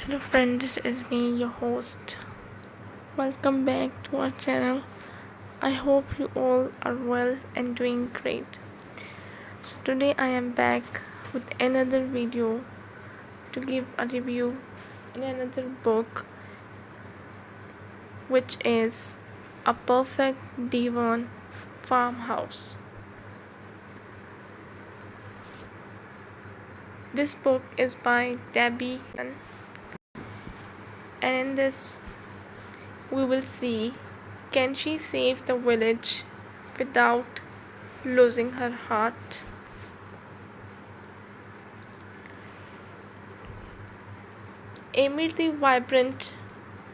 Hello friend, this is me, your host. Welcome back to our channel. I hope you all are well and doing great. So today I am back with another video to give a review in another book, which is A Perfect Devon Farmhouse. This book is by Debbie Morrison, and in this we will see, can she save the village without losing her heart? Amid the vibrant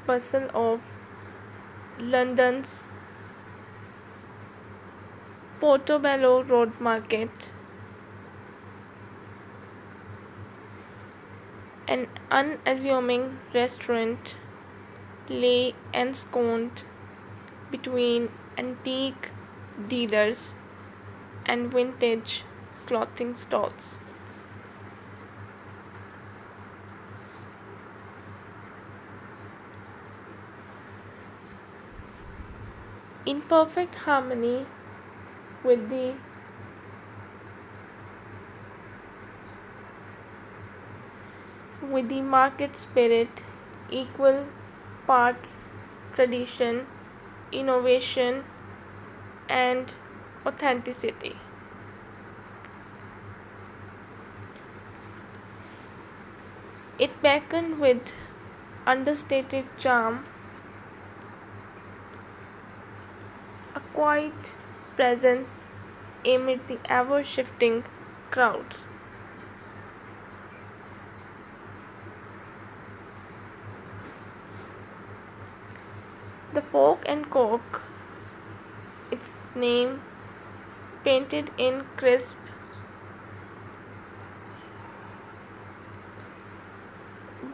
bustle of London's Portobello Road Market, an unassuming restaurant lay ensconced between antique dealers and vintage clothing stalls. In perfect harmony with the market spirit, equal parts tradition, innovation, and authenticity. It beckoned with understated charm, a quiet presence amid the ever shifting crowds. The Fork and Cork, its name painted in crisp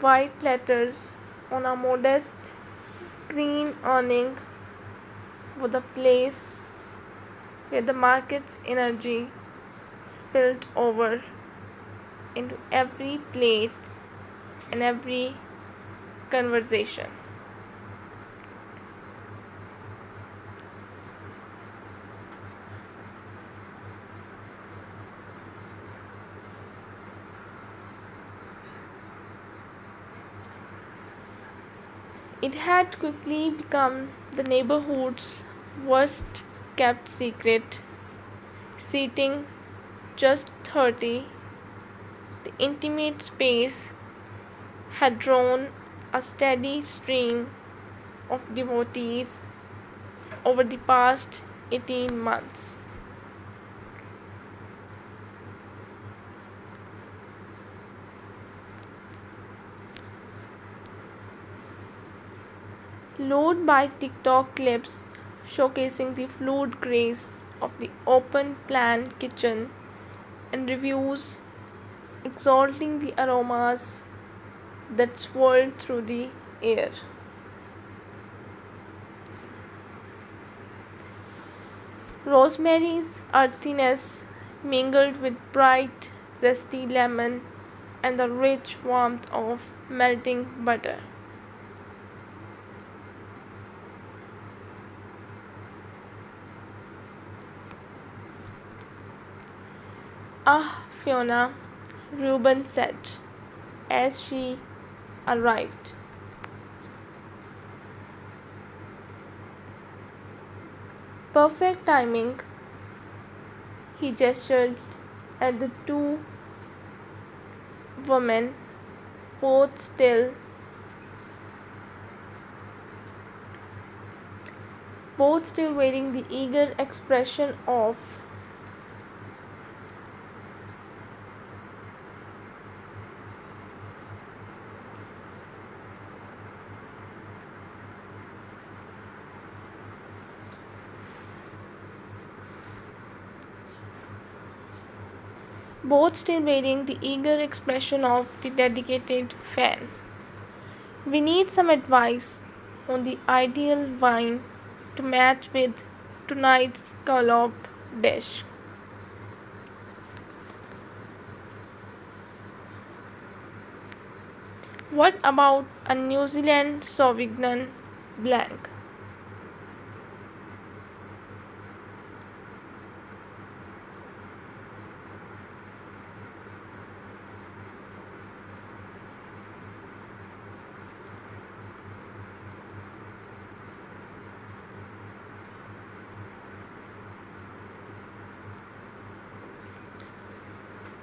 white letters on a modest green awning, was the place where the market's energy spilled over into every plate and every conversation. It had quickly become the neighborhood's worst kept secret. Seating just 30, the intimate space had drawn a steady stream of devotees over the past 18 months. Lured by TikTok clips showcasing the fluid grace of the open plan kitchen and reviews exalting the aromas that swirled through the air. Rosemary's earthiness mingled with bright, zesty lemon and the rich warmth of melting butter. "Ah, Fiona," Reuben said as she arrived. "Perfect timing." He gestured at the two women, both still wearing the eager expression of the dedicated fan. "We need some advice on the ideal wine to match with tonight's scallop dish." What about a New Zealand Sauvignon Blanc?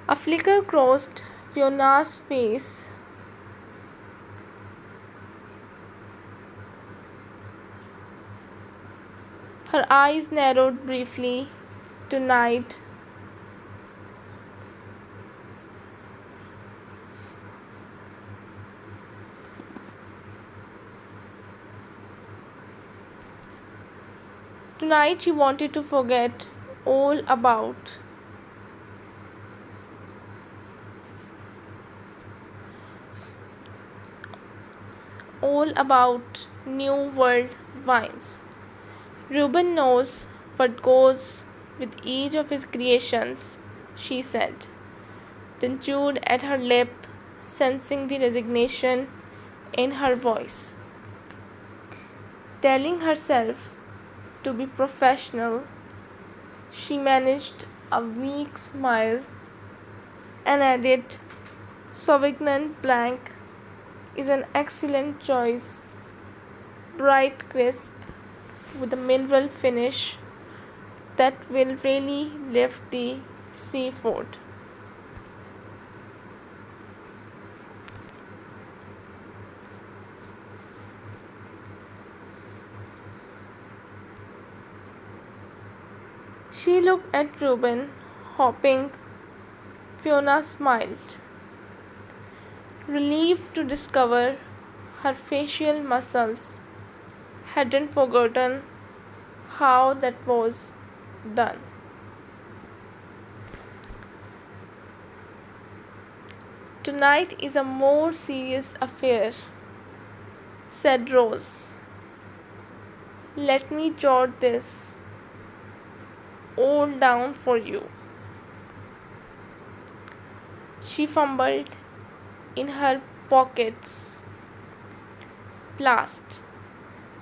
A flicker crossed Fiona's face. Her eyes narrowed briefly. Tonight, tonight she wanted to forget all about all about New World wines. Reuben knows what goes with each of his creations, she said, then chewed at her lip, sensing the resignation in her voice. Telling herself to be professional, she managed a weak smile and added, Sauvignon Blanc is an excellent choice, bright crisp with a mineral finish that will really lift the seafood. She looked at Reuben, hoping. Fiona smiled, relieved to discover her facial muscles hadn't forgotten how that was done. Tonight is a more serious affair, said Rose. Let me jot this all down for you. She fumbled in her pockets. Blast.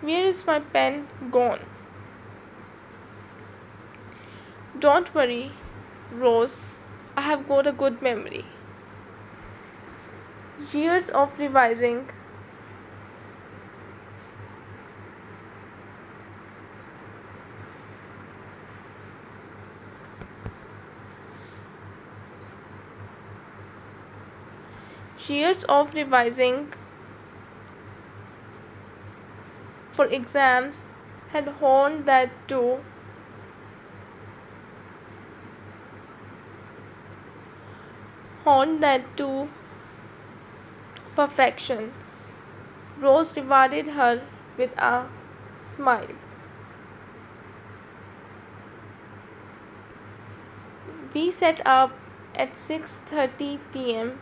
Where is my pen gone? Don't worry, Rose. I have got a good memory. Years of revising. Years of revising for exams had honed that to perfection. Rose rewarded her with a smile. We set up at 6:30 p.m.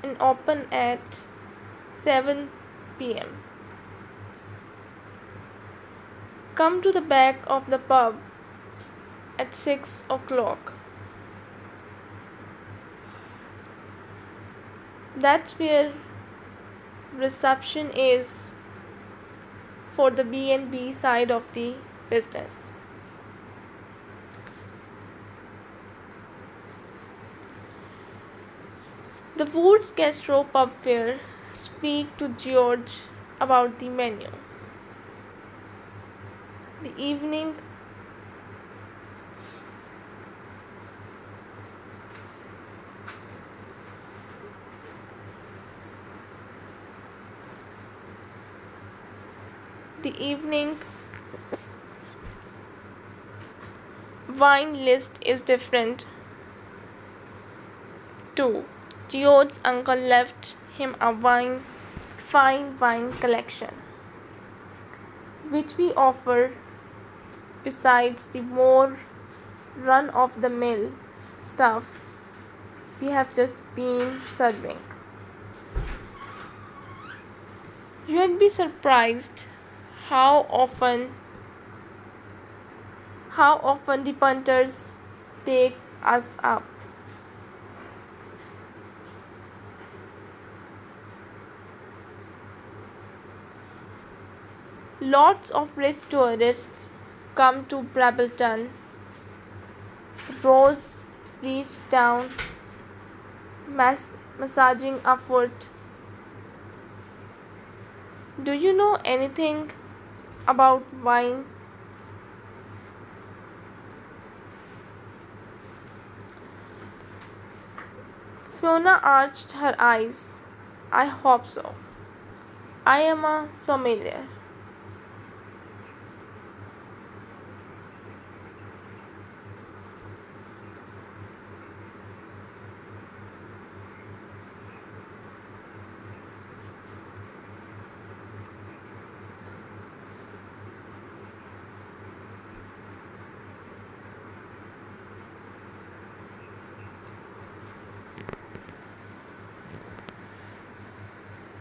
and open at 7 p.m. Come to the back of the pub at 6 o'clock. That's where reception is for the B&B side of the business. The Woods Gastro Pub Fair speak to George about the menu. The evening the evening wine list is different too. George's uncle left him a fine wine collection, which we offer besides the more run-of-the-mill stuff we have just been serving. You'd be surprised how often the punters take us up. Lots of rich tourists come to Brambleton. Rose reached down, massaging a foot. Do you know anything about wine? Fiona arched her eyes. I hope so. I am a sommelier.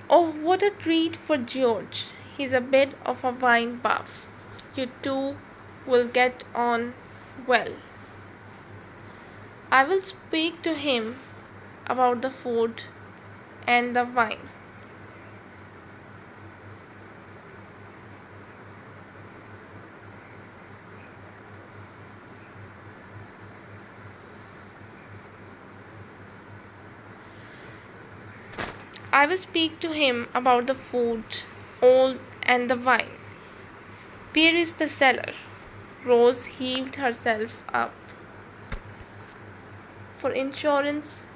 Oh, what a treat for George. He's a bit of a wine buff. You two will get on well. I will speak to him about the food and the wine. I will speak to him about the food, all and the wine. Where is the cellar? Rose heaved herself up. For insurance,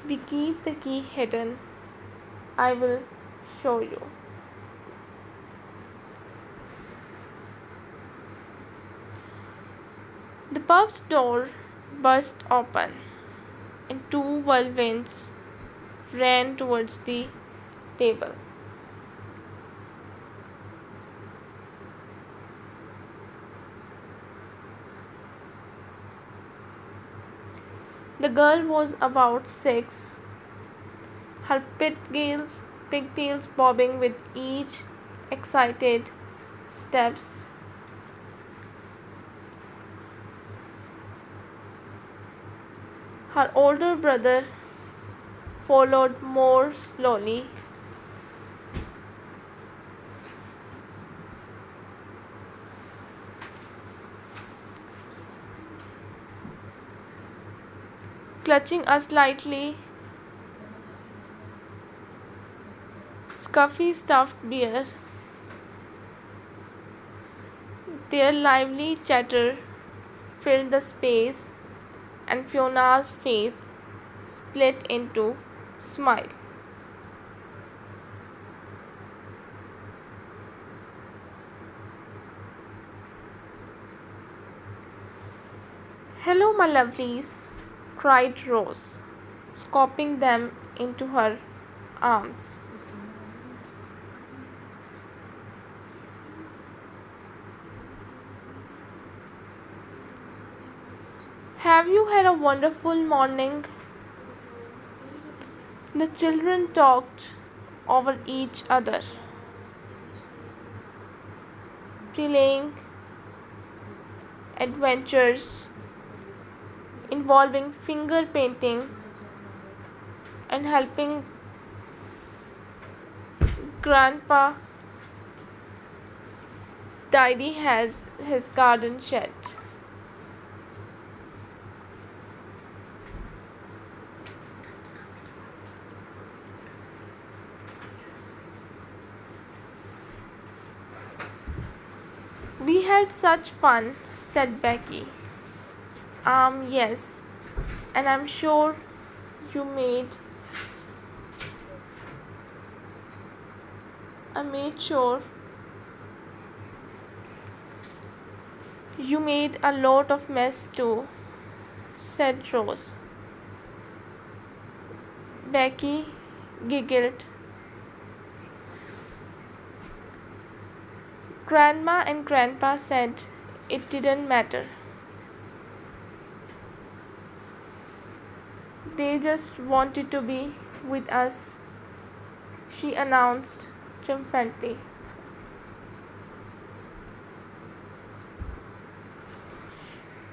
we keep the key hidden. I will show you. The pub's door burst open, and two whirlwinds ran towards the table. The girl was about 6, her pigtails bobbing with each excited steps. Her older brother followed more slowly. Clutching a slightly scuffy stuffed bear. Their lively chatter filled the space, and Fiona's face split into smile. Hello, my lovelies, cried Rose, scooping them into her arms. Have you had a wonderful morning? The children talked over each other, relaying adventures involving finger painting and helping Grandpa tidy his garden shed. We had such fun, said Becky. Yes, and I'm sure you made. I made sure you made a lot of mess too, said Rose. Becky giggled. Grandma and Grandpa said it didn't matter. They just wanted to be with us, she announced triumphantly.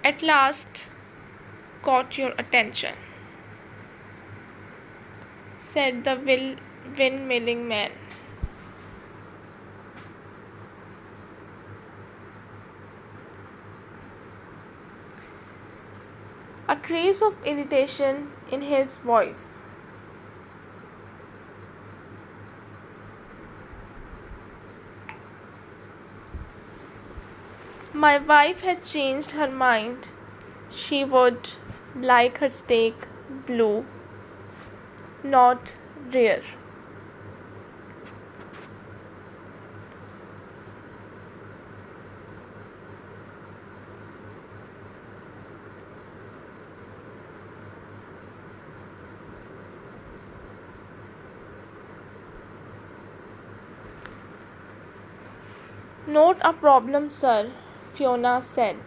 At last, caught your attention, said the windmilling man. a trace of irritation in his voice. My wife has changed her mind. She would like her steak blue, not rare. Not a problem, sir, Fiona said.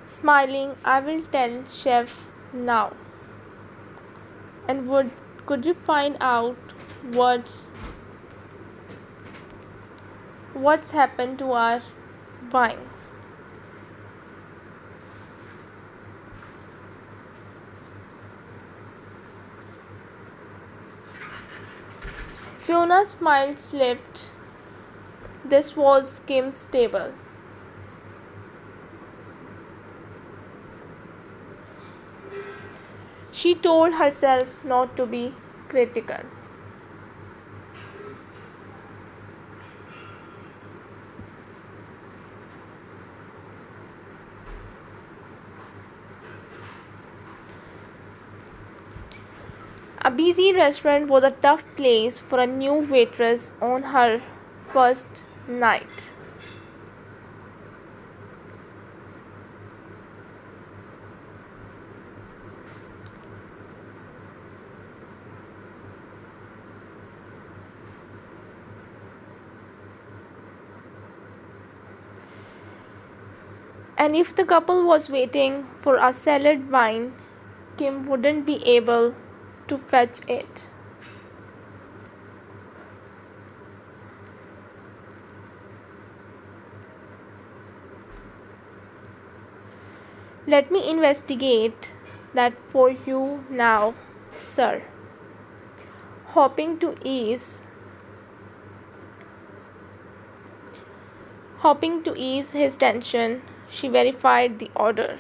Smiling, I will tell chef now. And could you find out what's what's happened to our wine? Fiona's smile slipped. This was Kim's table. She told herself not to be critical. A busy restaurant was a tough place for a new waitress on her first night. And if the couple was waiting for a salad wine, Kim wouldn't be able to fetch it. Let me investigate that for you now, sir. Hoping to ease his tension, she verified the order,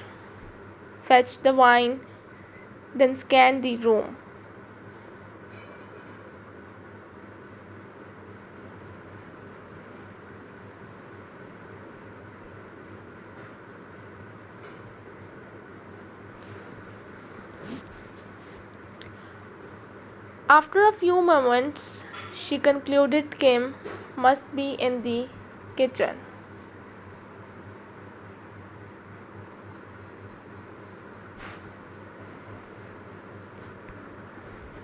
fetched the wine, then scanned the room. After a few moments, she concluded Kim must be in the kitchen.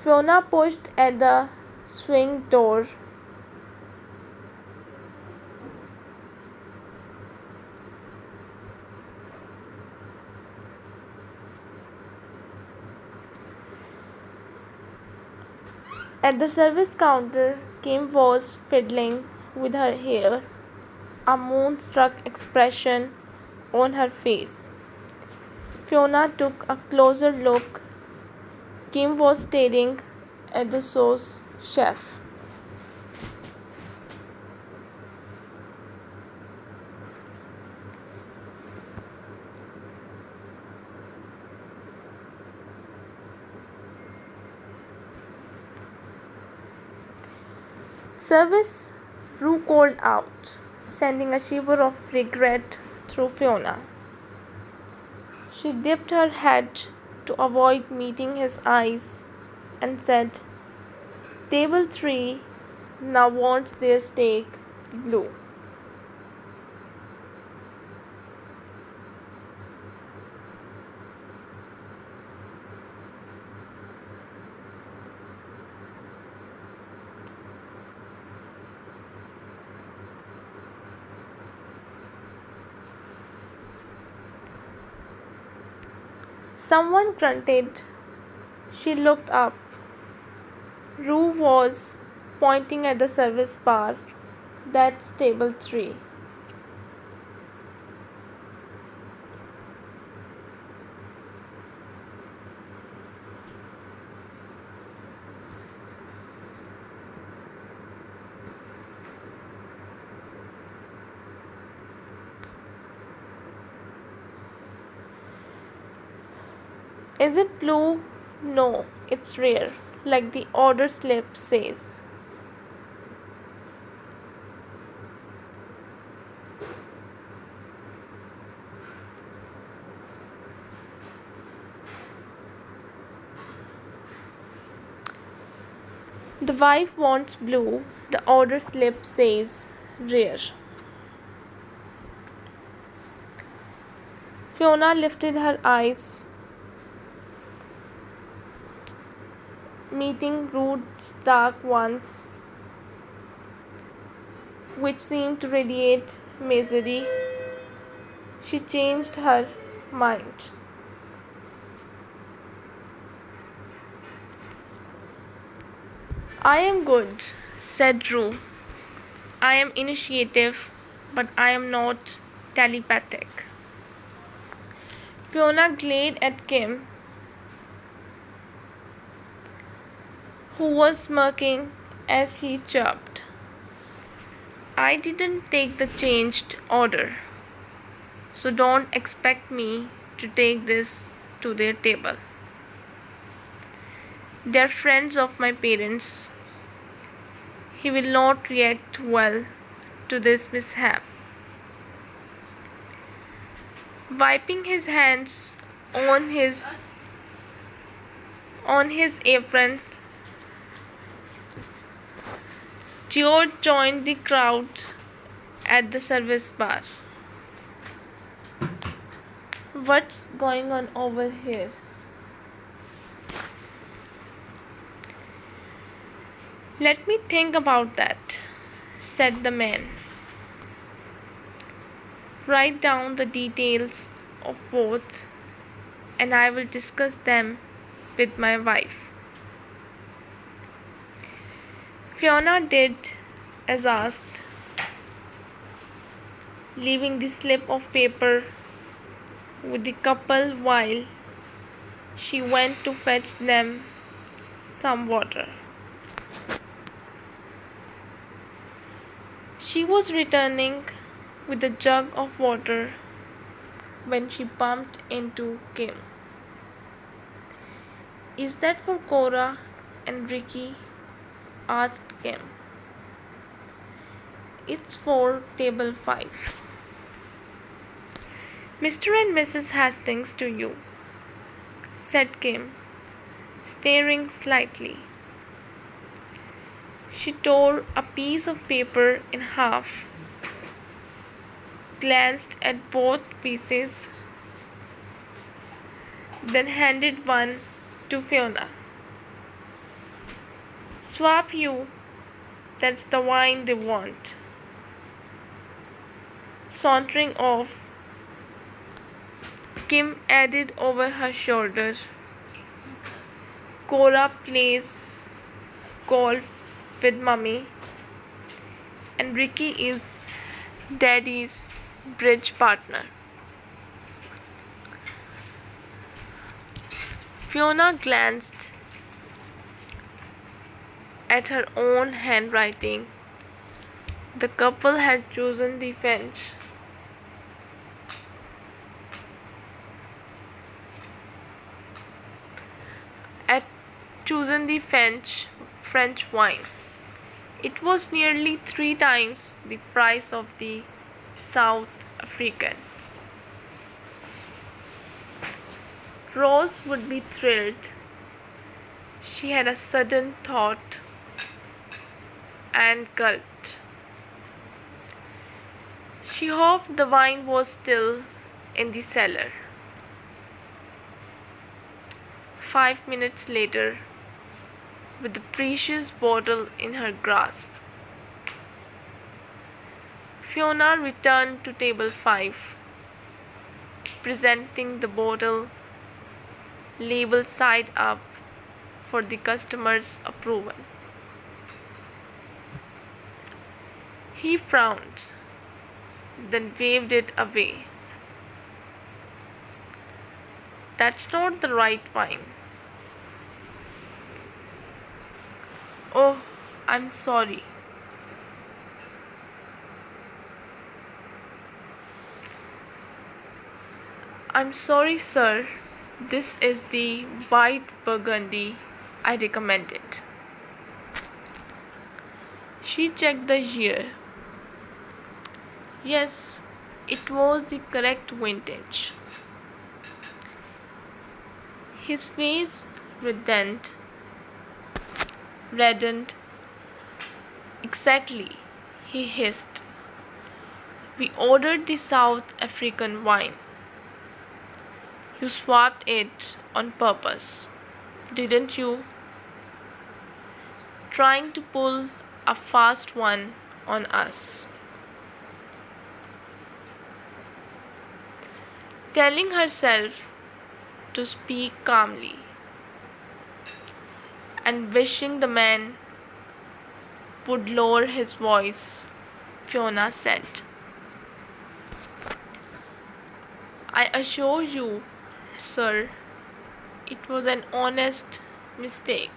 Fiona pushed at the swing door. At the service counter, Kim was fiddling with her hair, a moonstruck expression on her face. Fiona took a closer look. Kim was staring at the sauce chef. Service Rue called out, sending a shiver of regret through Fiona. She dipped her head to avoid meeting his eyes and said, Table 3 now wants their steak blue. Someone grunted. She looked up. Rue was pointing at the service bar. That's table 3. Is it blue? No, it's rare, like the order slip says. The wife wants blue, the order slip says rare. Fiona lifted her eyes, meeting Ruth's dark ones, which seemed to radiate misery. She changed her mind. I am good, said Rue. I am initiative, but I am not telepathic. Fiona glared at Kim, who was smirking as she chirped. I didn't take the changed order, so don't expect me to take this to their table. They're friends of my parents. He will not react well to this mishap. Wiping his hands on his apron, George joined the crowd at the service bar. What's going on over here? Let me think about that, said the man. Write down the details of both, and I will discuss them with my wife. Fiona did as asked, leaving the slip of paper with the couple while she went to fetch them some water. She was returning with a jug of water when she bumped into Kim. Is that for Cora and Ricky? Asked Kim. It's for table 5. Mr. and Mrs. Hastings to you, said Kim, staring slightly. She tore a piece of paper in half, glanced at both pieces, then handed one to Fiona. Swap you, that's the wine they want. Sauntering off, Kim added over her shoulder, Cora plays golf with Mummy, and Ricky is Daddy's bridge partner. Fiona glanced at her own handwriting. The couple had chosen the French. French wine. It was nearly 3 times the price of the South African. Rose would be thrilled. She had a sudden thought and gulped. She hoped the wine was still in the cellar. 5 minutes later, with the precious bottle in her grasp, Fiona returned to table 5, presenting the bottle, label side up, for the customer's approval. He frowned, then waved it away. That's not the right wine. Oh, I'm sorry. I'm sorry, sir, This is the white burgundy I recommended. She checked the year. Yes, it was the correct vintage. His face reddened. Exactly, he hissed. We ordered the South African wine. You swapped it on purpose, didn't you? Trying to pull a fast one on us. Telling herself to speak calmly and wishing the man would lower his voice, Fiona said. I assure you, sir, it was an honest mistake.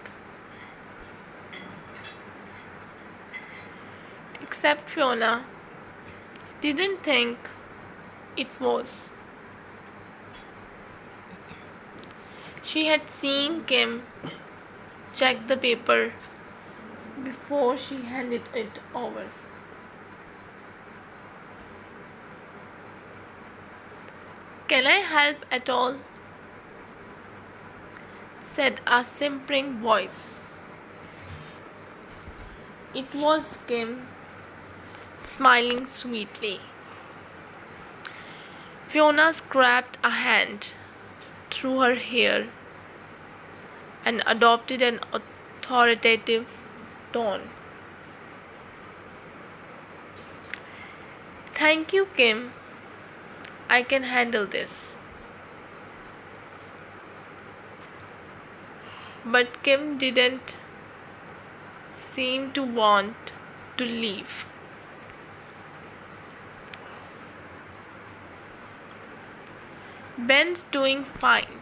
Except Fiona didn't think it was. She had seen Kim check the paper before she handed it over. Can I help at all? Said a simpering voice. It was Kim, smiling sweetly. Fiona scraped a hand through her hair and adopted an authoritative tone. Thank you, Kim. I can handle this. But Kim didn't seem to want to leave. Ben's doing fine.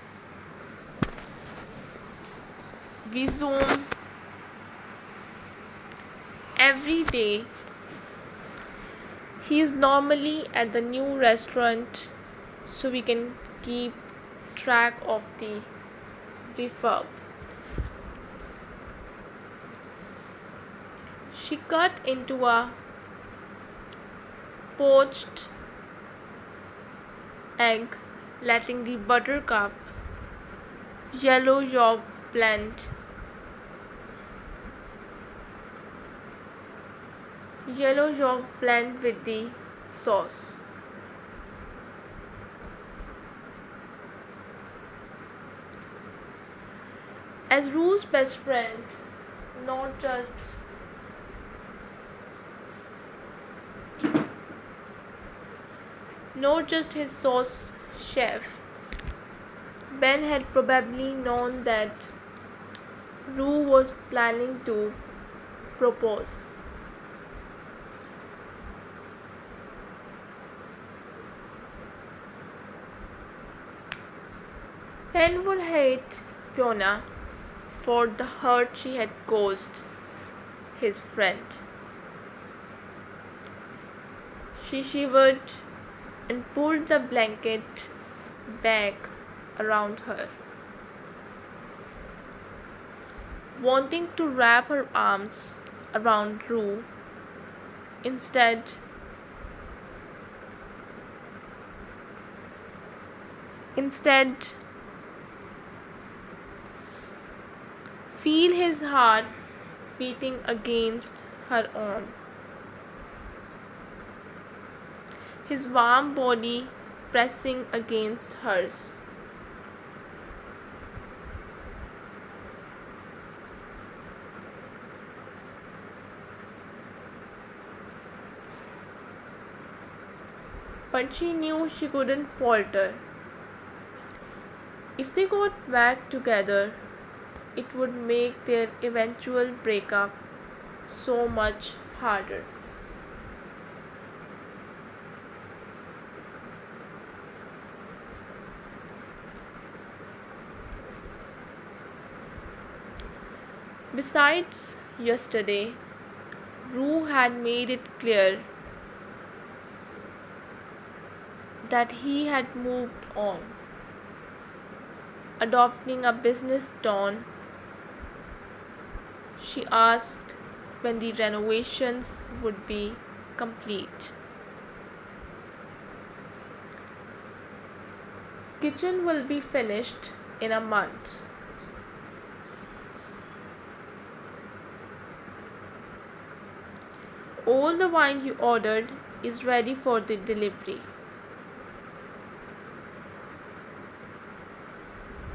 We Zoom every day. He is normally at the new restaurant, so we can keep track of the refurb. She cut into a poached egg, letting the buttercup yellow yolk blend with the sauce. As Rue's best friend, not just his sauce chef, Ben had probably known that Rue was planning to propose. Ben would hate Fiona for the hurt she had caused his friend. She shivered and pulled the blanket back around her, wanting to wrap her arms around Rue. Instead, feel his heart beating against her own. His warm body pressing against hers. But she knew she couldn't falter. If they got back together, it would make their eventual breakup so much harder. Besides, yesterday, Rue had made it clear that he had moved on. adopting a business tone, she asked when the renovations would be complete. Kitchen will be finished in a month. All the wine you ordered is ready for the delivery.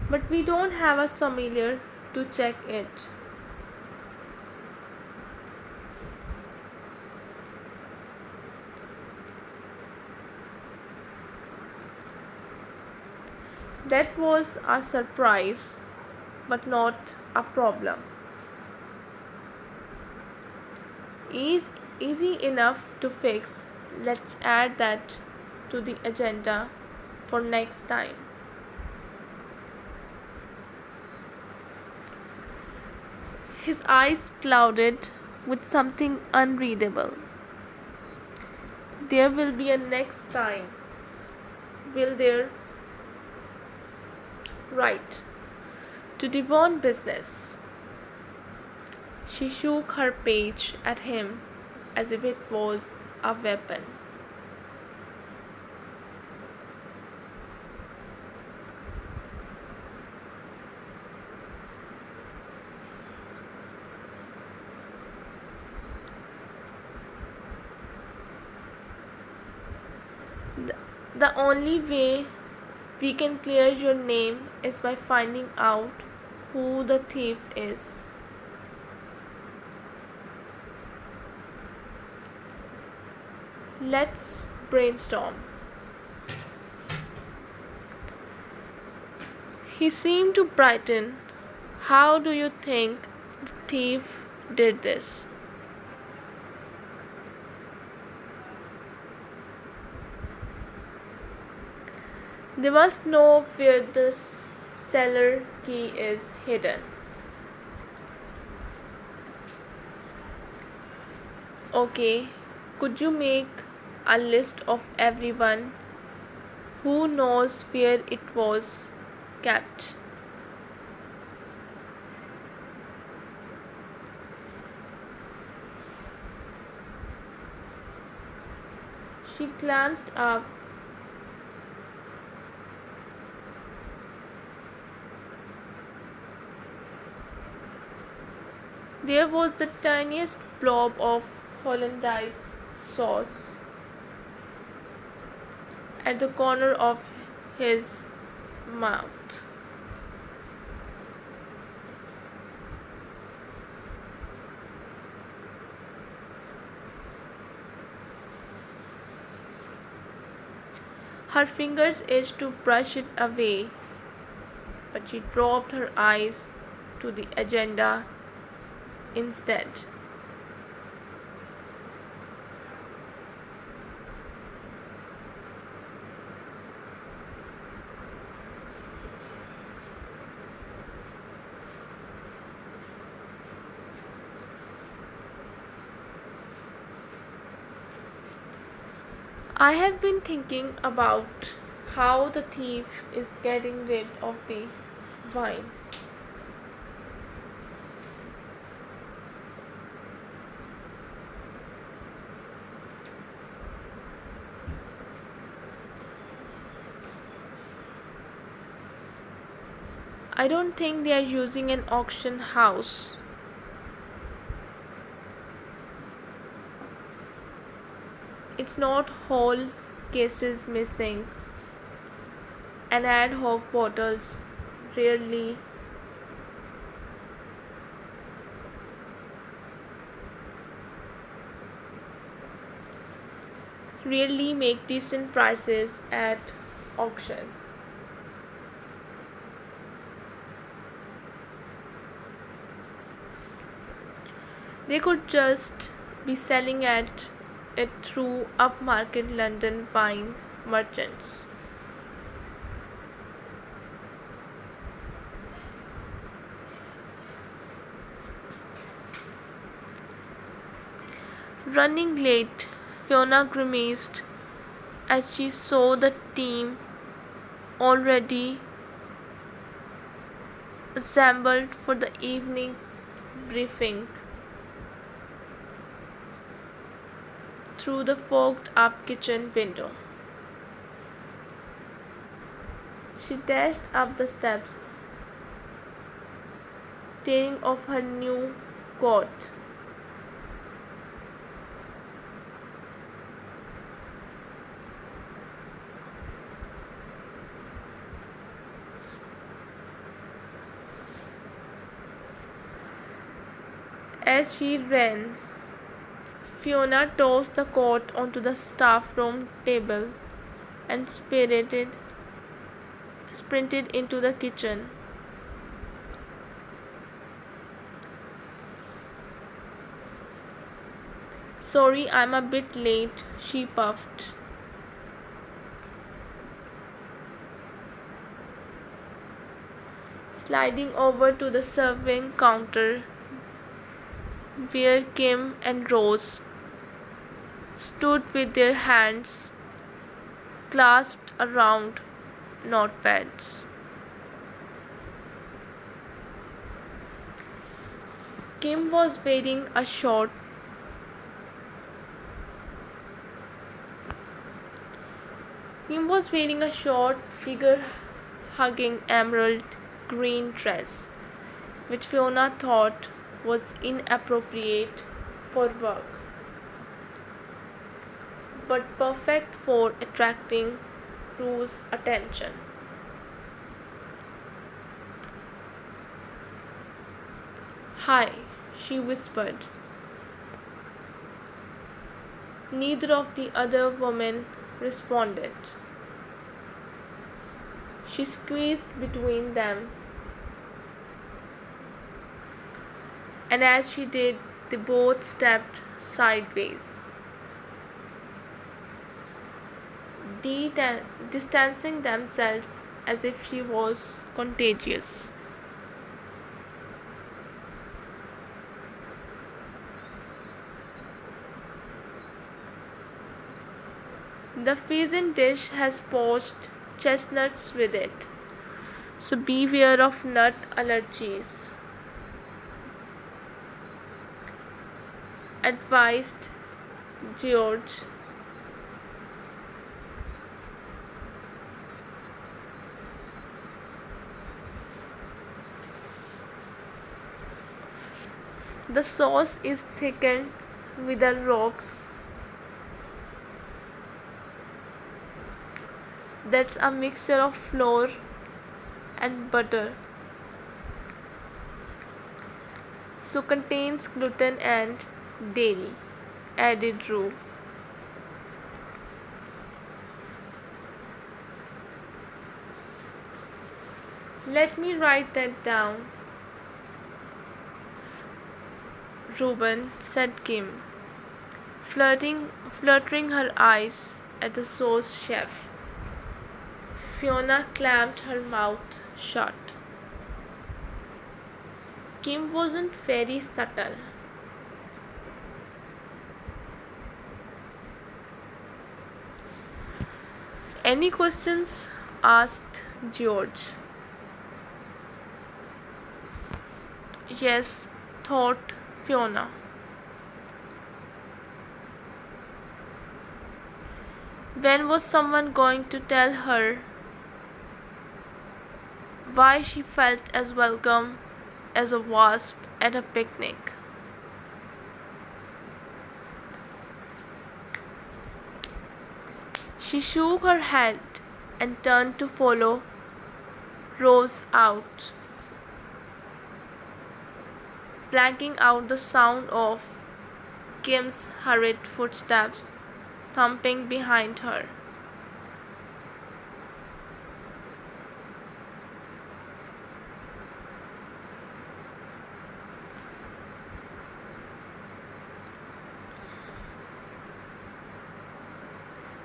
But we don't have a sommelier to check it. That was a surprise, but not a problem. Easy enough to fix. Let's add that to the agenda for next time. His eyes clouded with something unreadable. There will be a next time. Will there? Right. To Devon business. She shook her page at him as if it was a weapon. The only way we can clear your name is by finding out who the thief is. Let's brainstorm. He seemed to brighten. How do you think the thief did this? They must know where the cellar key is hidden. Okay, could you make a list of everyone who knows where it was kept? She glanced up. There was the tiniest blob of hollandaise sauce at the corner of his mouth. Her fingers itched to brush it away, but she dropped her eyes to the agenda instead. I have been thinking about how the thief is getting rid of the wine. I don't think they are using an auction house. It's not whole cases missing and ad hoc bottles rarely make decent prices at auction. They could just be selling it through upmarket London wine merchants. Running late, Fiona grimaced as she saw the team already assembled for the evening's briefing. Through the fogged up kitchen window, she dashed up the steps, tearing off her new coat. As she ran, Fiona tossed the coat onto the staff room table and sprinted into the kitchen. Sorry, I'm a bit late, she puffed. Sliding over to the serving counter where Kim and Rose stood with their hands clasped around notepads. Kim was wearing a short figure hugging emerald green dress, which Fiona thought was inappropriate for work, but perfect for attracting Rue's attention. Hi, she whispered. Neither of the other women responded. She squeezed between them, and as she did, they both stepped sideways, distancing themselves as if she was contagious. The Fijian dish has poached chestnuts with it, so beware of nut allergies, advised George. The sauce is thickened with the rocks. That's a mixture of flour and butter, so contains gluten and dairy, added Rue. Let me write that down, Reuben, said Kim, fluttering her eyes at the sauce chef. Fiona clamped her mouth shut. Kim wasn't very subtle. Any questions? Asked George. Yes, thought Fiona. When was someone going to tell her why she felt as welcome as a wasp at a picnic? She shook her head and turned to follow Rose out, blanking out the sound of Kim's hurried footsteps thumping behind her.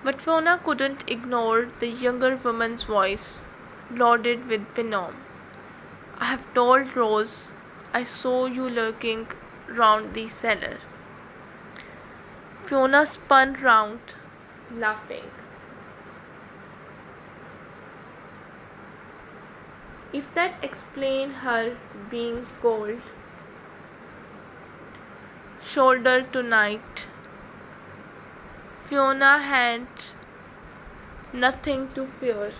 But Fiona couldn't ignore the younger woman's voice, loaded with venom. I have told Rose I saw you lurking round the cellar. Fiona spun round, laughing. If that explained her being cold, shoulder to night, Fiona had nothing to fear.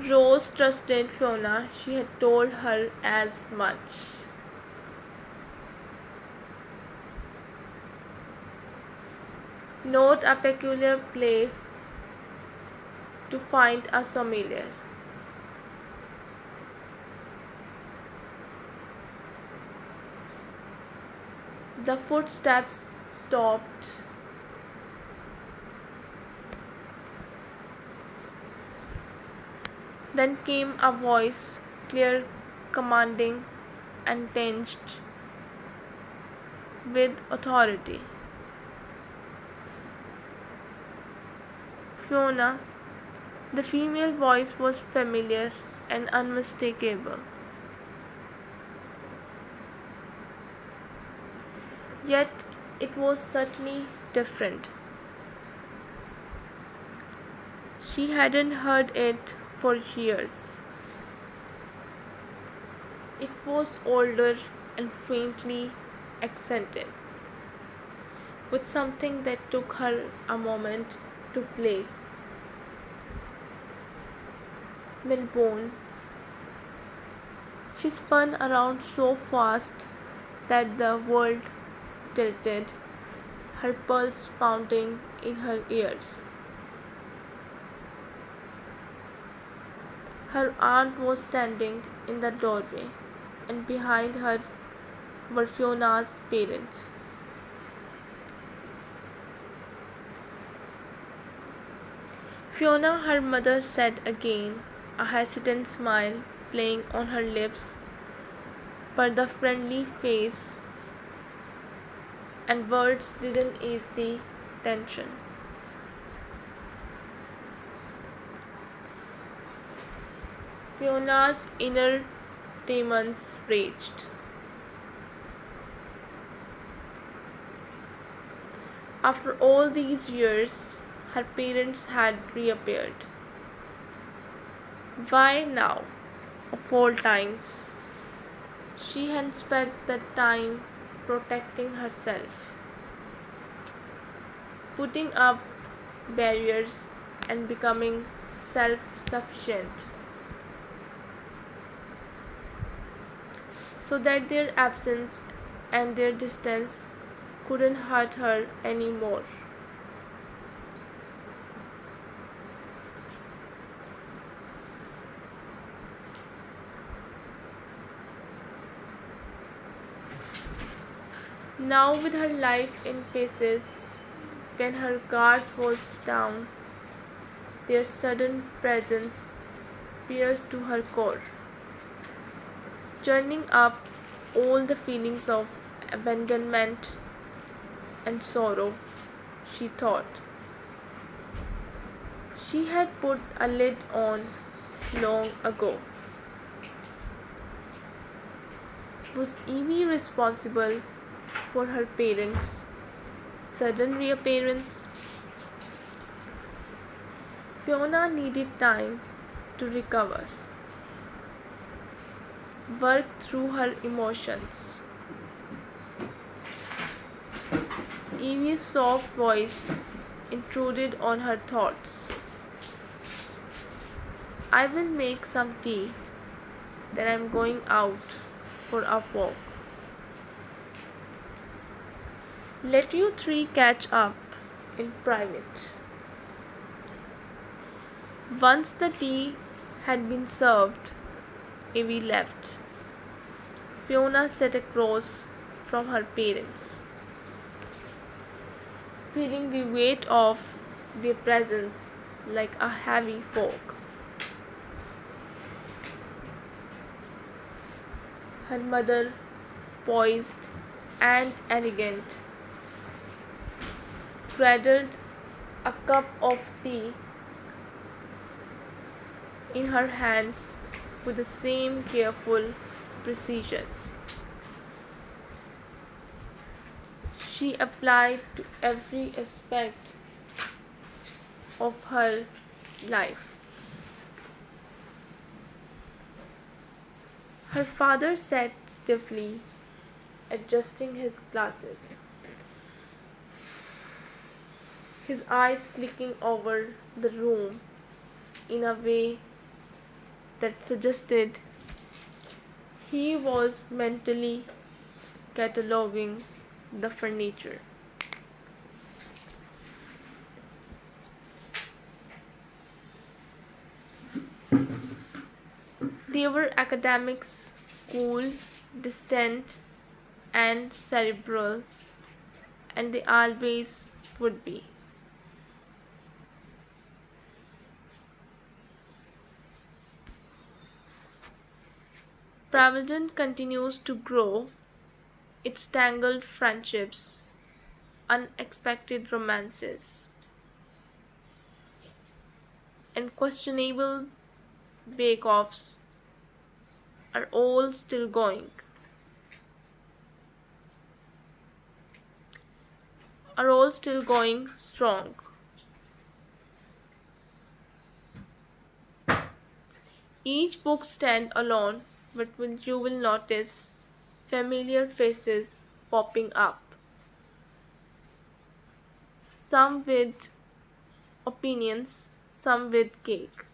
Rose trusted Fiona, she had told her as much. Note a peculiar place to find a sommelier. The footsteps stopped. Then came a voice, clear, commanding, and tinged with authority. Fiona, the female voice was familiar and unmistakable. Yet it was certainly different. She hadn't heard it for years. It was older and faintly accented, with something that took her a moment to place. Melbourne. She spun around so fast that the world tilted, her pulse pounding in her ears. Her aunt was standing in the doorway, and behind her were Fiona's parents. Fiona, her mother said again, a hesitant smile playing on her lips, but the friendly face and words didn't ease the tension. Fiona's inner demons raged. After all these years, her parents had reappeared. Why now, of all times? She had spent the time protecting herself, putting up barriers and becoming self-sufficient, so that their absence and their distance couldn't hurt her anymore. Now, with her life in pieces, when her guard was down, their sudden presence pierced to her core, churning up all the feelings of abandonment and sorrow. She thought she had put a lid on long ago. Was Evie responsible for her parents' sudden reappearance? Fiona needed time to recover, work through her emotions. Evie's soft voice intruded on her thoughts. I will make some tea, then I'm going out for a walk. Let you three catch up in private. Once the tea had been served, Evie left. Fiona sat across from her parents, feeling the weight of their presence like a heavy fog. Her mother, poised and elegant, cradled a cup of tea in her hands with the same careful precision. she applied to every aspect of her life. Her father sat stiffly, adjusting his glasses, his eyes flicking over the room in a way that suggested he was mentally cataloguing the furniture. They were academics, cool, distant, and cerebral, and they always would be. Brambleton continues to grow, its tangled friendships, unexpected romances, and questionable bake-offs are all still going, strong. Each book stand alone, but you will notice familiar faces popping up, some with opinions, some with cake.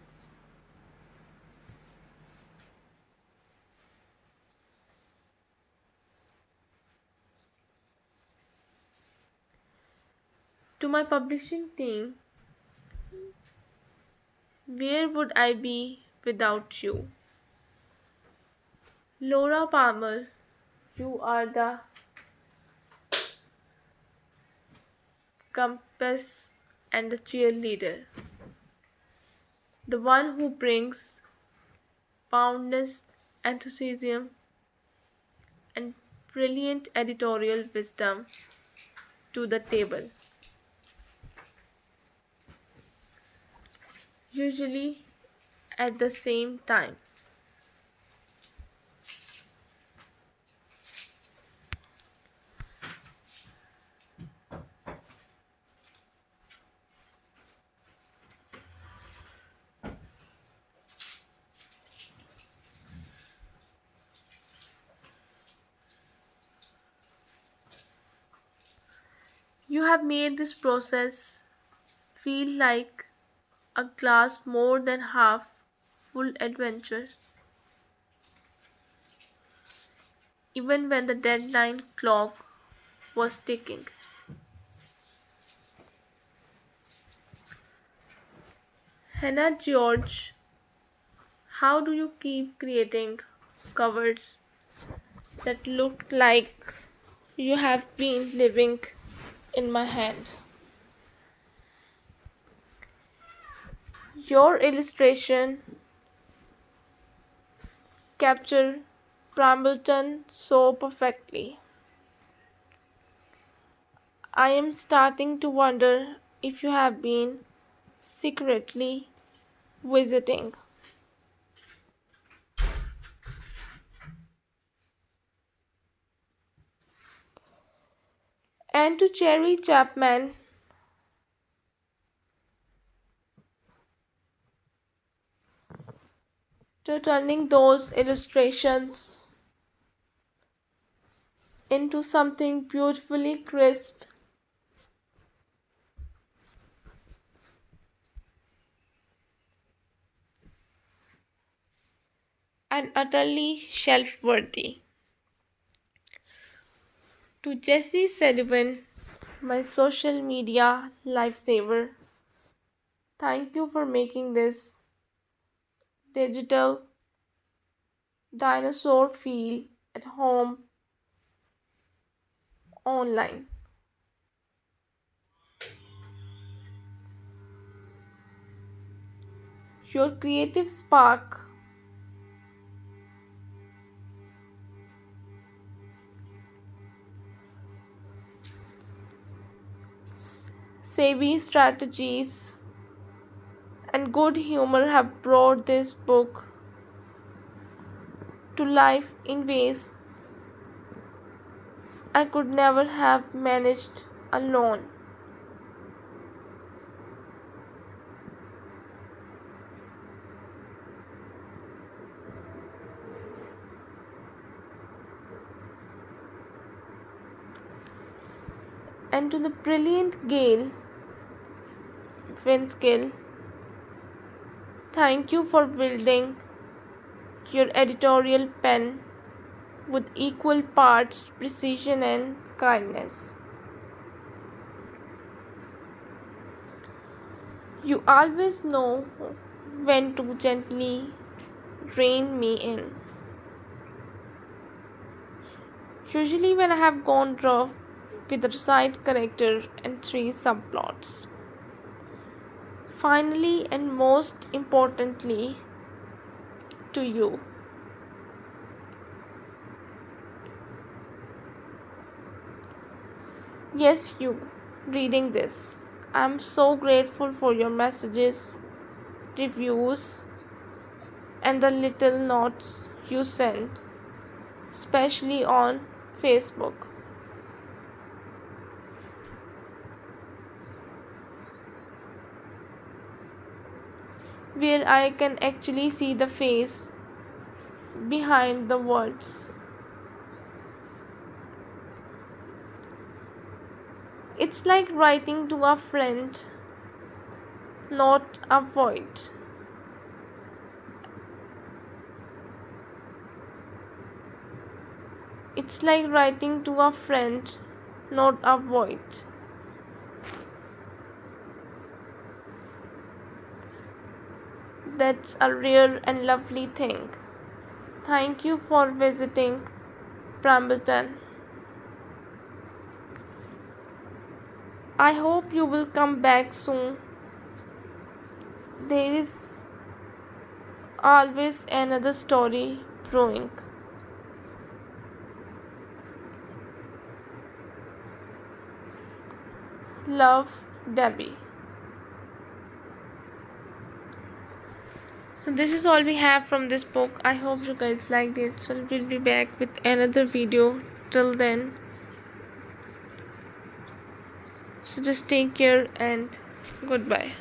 To my publishing team, where would I be without you? Laura Palmer, you are the compass and the cheerleader, the one who brings boundless enthusiasm and brilliant editorial wisdom to the table, usually at the same time. You have made this process feel like a glass more than half full adventure, even when the deadline clock was ticking. Hannah George, how do you keep creating covers that look like you have been living in my hand? Your illustration capture Brambleton so perfectly. I am starting to wonder if you have been secretly visiting. And to Cherry Chapman, to turning those illustrations into something beautifully crisp and utterly shelf worthy. To Jessie Sullivan, my social media lifesaver, thank you for making this digital dinosaur feel at home online. Your creative spark, savvy strategies, and good humor have brought this book to life in ways I could never have managed alone. And to the brilliant Gail Winskill, thank you for building your editorial pen with equal parts precision and kindness. You always know when to gently rein me in. Usually, when I have gone rough with a side character and 3 subplots. Finally, and most importantly, to you. Yes, you reading this. I'm so grateful for your messages, reviews, and the little notes you send, especially on Facebook, where I can actually see the face behind the words. It's like writing to a friend, not a void. It's like writing to a friend, not a void. That's a rare and lovely thing. Thank you for visiting Brambleton. I hope you will come back soon. There is always another story brewing. Love, Debbie. So this is all we have from this book. I hope you guys liked it. So we'll be back with another video. Till then, so just take care and goodbye.